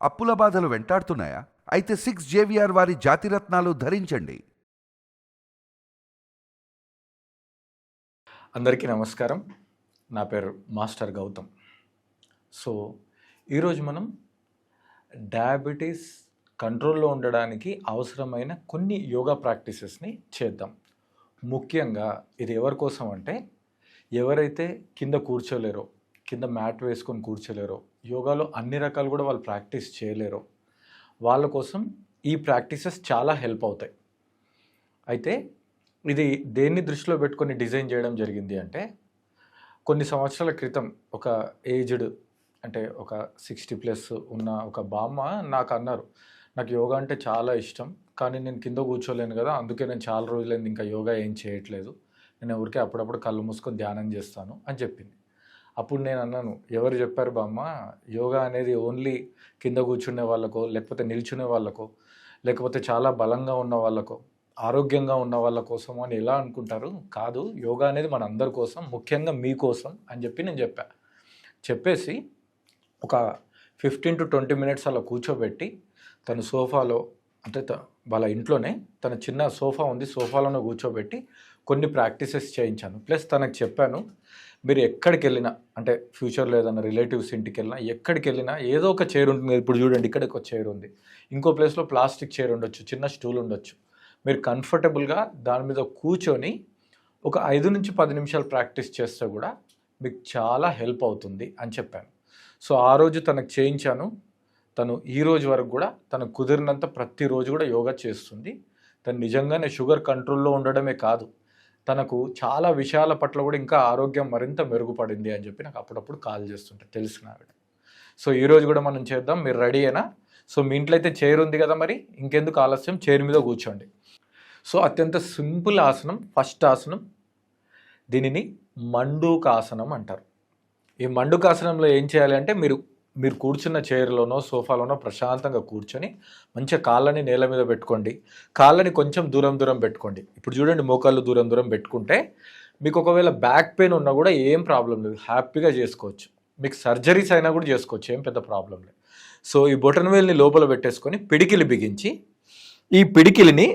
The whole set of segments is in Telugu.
అప్పుల బాధలు వెంటాడుతున్నాయా? అయితే 6 JVR వారి జాతిరత్నాలు ధరించండి. అందరికీ నమస్కారం. నా పేరు మాస్టర్ గౌతమ్. సో ఈరోజు మనం డయాబెటీస్ కంట్రోల్లో ఉండడానికి అవసరమైన కొన్ని యోగా ప్రాక్టీసెస్ని చేద్దాం. ముఖ్యంగా ఇది ఎవరి కోసం అంటే, ఎవరైతే కింద కూర్చోలేరో, కింద మ్యాట్ వేసుకొని కూర్చోలేరో, యోగాలో అన్ని రకాలు కూడా వాళ్ళు ప్రాక్టీస్ చేయలేరో, వాళ్ళ కోసం ఈ ప్రాక్టీసెస్ చాలా హెల్ప్ అవుతాయి. అయితే ఇది దేన్ని దృష్టిలో పెట్టుకొని డిజైన్ చేయడం జరిగింది అంటే, కొన్ని సంవత్సరాల క్రితం ఒక ఏజ్డ్ అంటే ఒక 60+ ఉన్న ఒక బామ్మ నాకు అన్నారు, నాకు యోగా అంటే చాలా ఇష్టం, కానీ నేను కింద కూర్చోలేను కదా, అందుకే నేను చాలా రోజులైంది ఇంకా యోగా ఏం చేయట్లేదు, నేను ఎవరికే అప్పుడప్పుడు కళ్ళు మూసుకొని ధ్యానం చేస్తాను అని చెప్పింది. అప్పుడు నేను అన్నాను, ఎవరు చెప్పారు బామ్మ, యోగా అనేది ఓన్లీ కింద కూర్చునే వాళ్ళకో, లేకపోతే నిల్చునే వాళ్ళకో, లేకపోతే చాలా బలంగా ఉన్న వాళ్ళకో, ఆరోగ్యంగా ఉన్న వాళ్ళ కోసం అని ఎలా అనుకుంటారు? కాదు, యోగా అనేది మన అందరి కోసం, ముఖ్యంగా మీకోసం అని చెప్పి నేను చెప్పేసి ఒక 15 to 20 minutes అలా కూర్చోబెట్టి, తను సోఫాలో అంటే వాళ్ళ ఇంట్లోనే తన చిన్న సోఫా ఉంది, సోఫాలోనే కూర్చోబెట్టి కొన్ని ప్రాక్టీసెస్ చేయించాను. ప్లస్ తనకు చెప్పాను, మీరు ఎక్కడికి వెళ్ళినా, అంటే ఫ్యూచర్లో ఏదైనా రిలేటివ్స్ ఇంటికి వెళ్ళినా, ఎక్కడికి వెళ్ళినా ఏదో ఒక చైర్ ఉంటుంది. ఇప్పుడు చూడండి, ఇక్కడ ఒక చైర్ ఉంది, ఇంకో ప్లేస్లో ప్లాస్టిక్ చైర్ ఉండొచ్చు, చిన్న స్టూల్ ఉండొచ్చు. మీరు కంఫర్టబుల్గా దాని మీద కూర్చొని ఒక 5 నుంచి 10 నిమిషాలు ప్రాక్టీస్ చేస్తే కూడా మీకు చాలా హెల్ప్ అవుతుంది అని చెప్పాను. సో ఆ రోజు తనకు చేయించాను. తను ఈ రోజు వరకు కూడా తనకు కుదిరినంత ప్రతిరోజు కూడా యోగా చేస్తుంది. తను నిజంగానే షుగర్ కంట్రోల్లో ఉండడమే కాదు, తనకు చాలా విషయాల పట్ల కూడా ఇంకా ఆరోగ్యం మరింత మెరుగుపడింది అని చెప్పి నాకు అప్పుడప్పుడు కాల్ చేస్తుంటే తెలిసిన ఆవిడ. సో ఈరోజు కూడా మనం చేద్దాం. మీరు రెడీ అయినా? సో మీ ఇంట్లో అయితే చైర్ ఉంది కదా, మరి ఇంకెందుకు ఆలస్యం, చైర్ మీద కూర్చోండి. సో అత్యంత సింపుల్ ఆసనం, ఫస్ట్ ఆసనం, దీనిని మండూకాసనం అంటారు. ఈ మండూకాసనంలో ఏం చేయాలి అంటే, మీరు కూర్చున్న చైర్లోనో సోఫాలోనో ప్రశాంతంగా కూర్చొని మంచిగా కాళ్ళని నేల మీద పెట్టుకోండి. కాళ్ళని కొంచెం దూరం పెట్టుకోండి. ఇప్పుడు చూడండి, మోకాళ్ళు దూరం పెట్టుకుంటే మీకు ఒకవేళ బ్యాక్ పెయిన్ ఉన్నా కూడా ఏం ప్రాబ్లం లేదు, హ్యాపీగా చేసుకోవచ్చు. మీకు సర్జరీస్ అయినా కూడా చేసుకోవచ్చు, ఏం పెద్ద ప్రాబ్లం లేదు. సో ఈ బొటన్ వేల్ని లోపల పెట్టేసుకొని పిడికిలి బిగించి, ఈ పిడికిలిని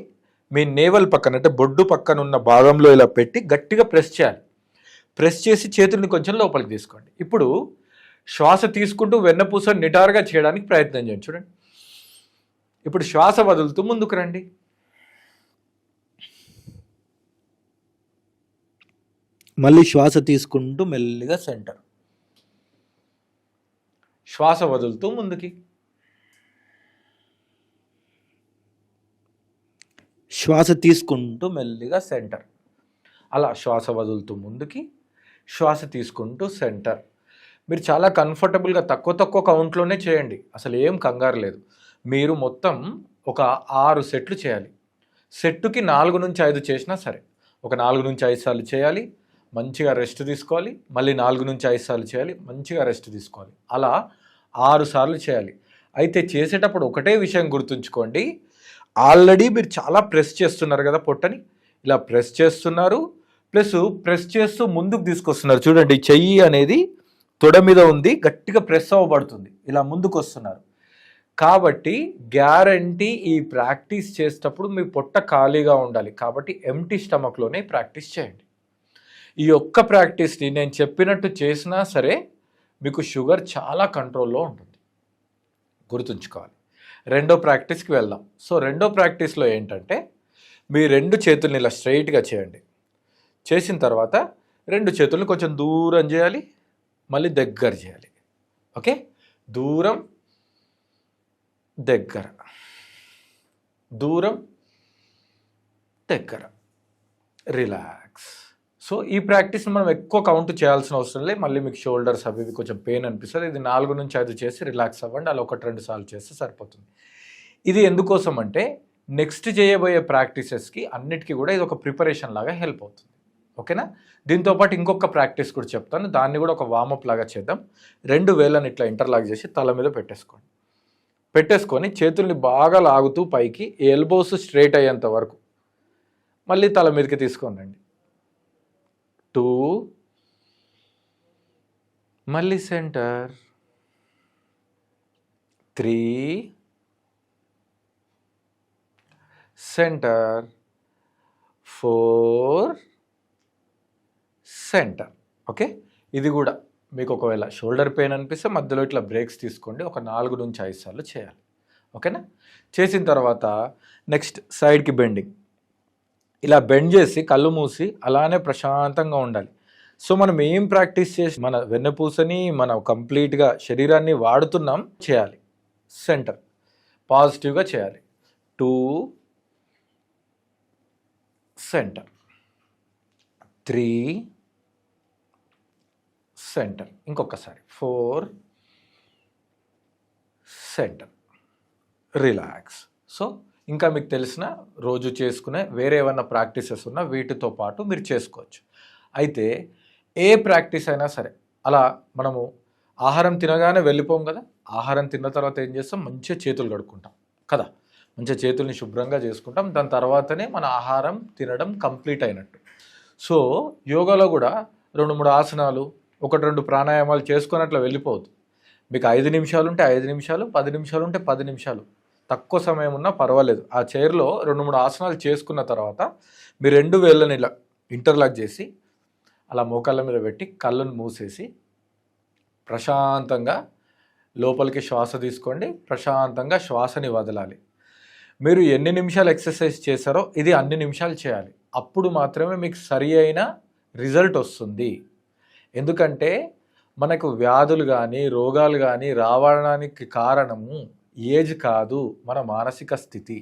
మీ నేవల్ పక్కన అంటే బొడ్డు పక్కన ఉన్న భాగంలో ఇలా పెట్టి గట్టిగా ప్రెస్ చేయాలి. ప్రెస్ చేసి చేతుల్ని కొంచెం లోపలికి తీసుకోండి. ఇప్పుడు శ్వాస తీసుకుంటూ వెన్నపూస నిటారుగా చేయడానికి ప్రయత్నం చేయండి. చూడండి, ఇప్పుడు శ్వాస వదులుతూ ముందుకు రండి. మళ్ళీ శ్వాస తీసుకుంటూ మెల్లిగా సెంటర్, శ్వాస వదులుతూ ముందుకి, శ్వాస తీసుకుంటూ మెల్లిగా సెంటర్, అలా శ్వాస వదులుతూ ముందుకి, శ్వాస తీసుకుంటూ సెంటర్. మీరు చాలా కంఫర్టబుల్గా తక్కువ కౌంట్లోనే చేయండి, అసలు ఏం కంగారు లేదు. మీరు మొత్తం ఒక 6 సెట్లు చేయాలి. సెట్టుకి 4 నుంచి 5 చేసినా సరే, ఒక 4 నుంచి 5 సార్లు చేయాలి, మంచిగా రెస్ట్ తీసుకోవాలి, మళ్ళీ 4 నుంచి 5 సార్లు చేయాలి, మంచిగా రెస్ట్ తీసుకోవాలి. అలా 6 సార్లు చేయాలి. అయితే చేసేటప్పుడు ఒకటే విషయం గుర్తుంచుకోండి, ఆల్రెడీ మీరు చాలా ప్రెస్ చేస్తున్నారు కదా పొట్టని, ఇలా ప్రెస్ చేస్తున్నారు, ప్లస్ ప్రెస్ చేస్తూ ముందుకు తీసుకొస్తున్నారు. చూడండి, చెయ్యి అనేది తొడ మీద ఉంది, గట్టిగా ప్రెస్ అవ్వబడుతుంది, ఇలా ముందుకు వస్తున్నారు. కాబట్టి గ్యారంటీ ఈ ప్రాక్టీస్ చేసేటప్పుడు మీ పొట్ట ఖాళీగా ఉండాలి. కాబట్టి ఎంటీ స్టమక్లోనే ప్రాక్టీస్ చేయండి. ఈ ఒక్క ప్రాక్టీస్ని నేను చెప్పినట్టు చేసినా సరే మీకు షుగర్ చాలా కంట్రోల్లో ఉంటుంది, గుర్తుంచుకోవాలి. రెండో ప్రాక్టీస్కి వెళ్దాం. సో రెండో ప్రాక్టీస్లో ఏంటంటే, మీ 2 చేతుల్ని ఇలా స్ట్రైట్గా చేయండి. చేసిన తర్వాత 2 చేతుల్ని కొంచెం దూరం చేయాలి, మళ్ళీ దగ్గర చేయాలి. ఓకే, దూరం దగ్గర, దూరం దగ్గర, రిలాక్స్. సో ఈ ప్రాక్టీస్ని మనం ఎక్కువ కౌంట్ చేయాల్సిన అవసరం లేదు. మళ్ళీ మీకు షోల్డర్స్ అవి కొంచెం పెయిన్ అనిపిస్తుంది. ఇది 4 నుంచి 5 చేసి రిలాక్స్ అవ్వండి. అలా 1-2 సార్లు చేస్తే సరిపోతుంది. ఇది ఎందుకోసం అంటే, నెక్స్ట్ చేయబోయే ప్రాక్టీసెస్కి అన్నిటికీ కూడా ఇది ఒక ప్రిపరేషన్ లాగా హెల్ప్ అవుతుంది. ఓకేనా? దీంతోపాటు ఇంకొక ప్రాక్టీస్ కూడా చెప్తాను, దాన్ని కూడా ఒక వార్మప్ లాగా చేద్దాం. 2 వేళ్ళని ఇట్లా ఇంటర్లాక్ చేసి తల మీద పెట్టేసుకొని చేతుల్ని బాగా లాగుతూ పైకి, ఎల్బోస్ స్ట్రైట్ అయ్యేంత వరకు మళ్ళీ తల మీదకి తీసుకోండి. 2, మళ్ళీ సెంటర్, 3 సెంటర్, 4 సెంటర్. ఓకే, ఇది కూడా మీకు ఒకవేళ షోల్డర్ పెయిన్ అనిపిస్తే మధ్యలో ఇట్లా బ్రేక్స్ తీసుకోండి. ఒక 4 నుంచి 5 సార్లు చేయాలి. ఓకేనా? చేసిన తర్వాత నెక్స్ట్ సైడ్కి బెండింగ్. ఇలా బెండ్ చేసి కళ్ళు మూసి అలానే ప్రశాంతంగా ఉండాలి. సో మనం ఏం ప్రాక్టీస్ చేసి మన వెన్నపూసని మనం కంప్లీట్గా శరీరాన్ని వాడుతున్నాం చేయాలి. సెంటర్ పాజిటివ్గా చేయాలి. 2 సెంటర్, 3 సెంటర్, ఇంకొకసారి 4 సెంటర్, రిలాక్స్. సో ఇంకా మీకు తెలిసిన రోజు చేసుకునే వేరే ఏమన్నా ప్రాక్టీసెస్ ఉన్నా వీటితో పాటు మీరు చేసుకోవచ్చు. అయితే ఏ ప్రాక్టీస్ అయినా సరే అలా మనము ఆహారం తినగానే వెళ్ళిపోం కదా. ఆహారం తిన్న తర్వాత ఏం చేస్తాం, మంచిగా చేతులు కడుక్కుంటాం కదా, మంచిగా చేతుల్ని శుభ్రంగా చేసుకుంటాం. దాని తర్వాతనే మన ఆహారం తినడం కంప్లీట్ అయినట్టు. సో యోగాలో కూడా 2-3 ఆసనాలు, 1-2 ప్రాణాయామాలు చేసుకొని అట్లా వెళ్ళిపోవద్దు. మీకు 5 నిమిషాలు ఉంటే 5 నిమిషాలు, 10 నిమిషాలు ఉంటే 10 నిమిషాలు, తక్కువ సమయం ఉన్నా పర్వాలేదు. ఆ చైర్లో 2-3 ఆసనాలు చేసుకున్న తర్వాత మీ 2 వేళ్ళని ఇలా ఇంటర్లాక్ చేసి అలా మోకాళ్ళ మీద పెట్టి కళ్ళను మూసేసి ప్రశాంతంగా లోపలికి శ్వాస తీసుకోండి. ప్రశాంతంగా శ్వాసని వదలాలి. మీరు ఎన్ని నిమిషాలు ఎక్సర్సైజ్ చేశారో ఇది అన్ని నిమిషాలు చేయాలి. అప్పుడు మాత్రమే మీకు సరి అయిన రిజల్ట్ వస్తుంది. ఎందుకంటే మనకు వ్యాధులు కానీ రోగాలు కానీ రావడానికి కారణము ఏజ్ కాదు, మన మానసిక స్థితి.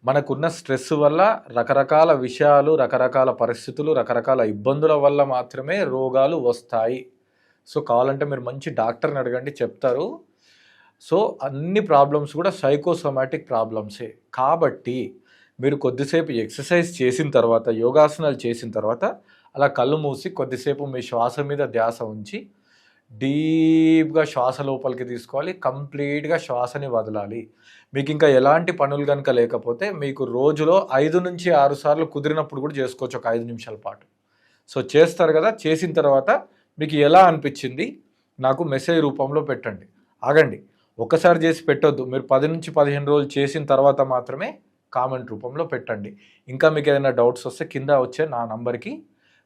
మనకున్న స్ట్రెస్ వల్ల రకరకాల విషయాలు, రకరకాల పరిస్థితులు, రకరకాల ఇబ్బందుల వల్ల మాత్రమే రోగాలు వస్తాయి. సో కావాలంటే మీరు మంచి డాక్టర్ని అడగండి, చెప్తారు. సో అన్ని ప్రాబ్లమ్స్ కూడా సైకోసోమాటిక్ ప్రాబ్లమ్సే. కాబట్టి మీరు కొద్దిసేపు ఎక్సర్సైజ్ చేసిన తర్వాత, యోగాసనాలు చేసిన తర్వాత అలా కళ్ళు మూసి కొద్దిసేపు మీ శ్వాస మీద ధ్యాస ఉంచి డీప్గా శ్వాస లోపలికి తీసుకోవాలి. కంప్లీట్గా శ్వాసని వదలాలి. మీకు ఇంకా ఎలాంటి పనులు కనుక లేకపోతే మీకు రోజులో 5 నుంచి 6 సార్లు కుదిరినప్పుడు కూడా చేసుకోవచ్చు, ఒక 5 నిమిషాల పాటు. సో చేస్తారు కదా, చేసిన తర్వాత మీకు ఎలా అనిపించింది నాకు మెసేజ్ రూపంలో పెట్టండి. ఆగండి, ఒక్కసారి చేసి పెట్టొద్దు. మీరు 10 నుంచి 15 రోజులు చేసిన తర్వాత మాత్రమే కామెంట్ రూపంలో పెట్టండి. ఇంకా మీకు ఏదైనా డౌట్స్ వస్తే కింద వచ్చే నా నంబర్కి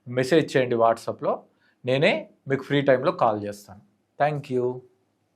మెసేజ్ చేయండి వాట్సాప్లో. నేనే మీకు ఫ్రీ టైంలో కాల్ చేస్తాను. Thank you.